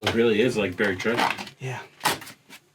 It really is like buried treasure. Yeah.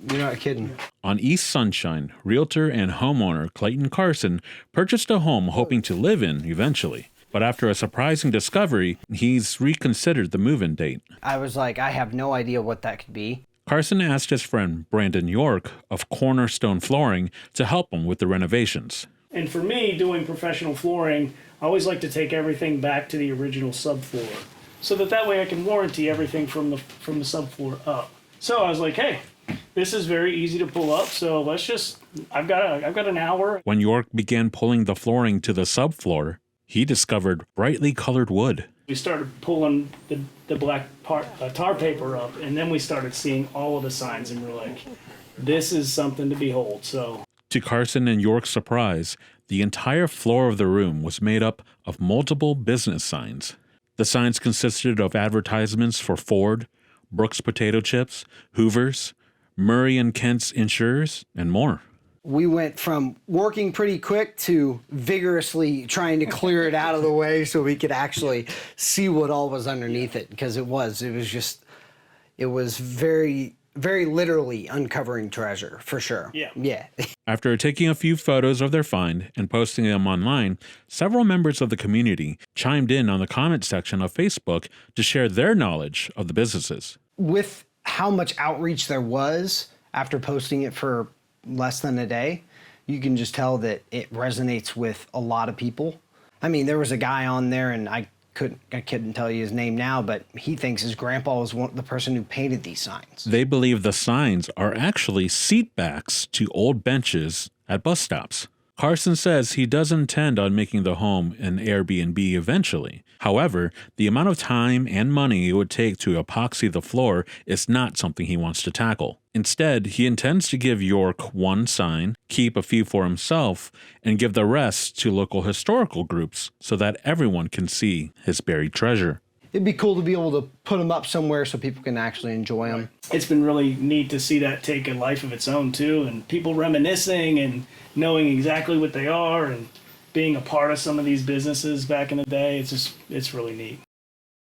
You're not kidding. On East Sunshine, realtor and homeowner Clayton Carson purchased a home hoping to live in eventually. But after a surprising discovery, he's reconsidered the move-in date. I was like, I have no idea what that could be. Carson asked his friend Brandon York of Cornerstone Flooring to help him with the renovations. And for me, doing professional flooring, I always like to take everything back to the original subfloor, so that way I can warranty everything from the subfloor up. So I was like, hey, this is very easy to pull up. So I've got an hour. When York began pulling the flooring to the subfloor, he discovered brightly colored wood. We started pulling the black tar paper up, and then we started seeing all of the signs, and we're like, this is something to behold. So, to Carson and York's surprise, the entire floor of the room was made up of multiple business signs. The signs consisted of advertisements for Ford, Brooks Potato Chips, Hoover's, Murray and Kent's Insurers, and more. We went from working pretty quick to vigorously trying to clear it out of the way so we could actually see what all was underneath it, because it was very, very literally uncovering treasure, for sure. Yeah. After taking a few photos of their find and posting them online, several members of the community chimed in on the comment section of Facebook to share their knowledge of the businesses. With how much outreach there was after posting it for less than a day, you can just tell that it resonates with a lot of people. I mean, there was a guy on there, and I couldn't tell you his name now, but he thinks his grandpa was the person who painted these signs. They believe the signs are actually seat backs to old benches at bus stops. Carson says he does intend on making the home an Airbnb eventually. However, the amount of time and money it would take to epoxy the floor is not something he wants to tackle. Instead, he intends to give York one sign, keep a few for himself, and give the rest to local historical groups so that everyone can see his buried treasure. It'd be cool to be able to put them up somewhere so people can actually enjoy them. It's been really neat to see that take a life of its own too, and people reminiscing and knowing exactly what they are and being a part of some of these businesses back in the day. It's really neat.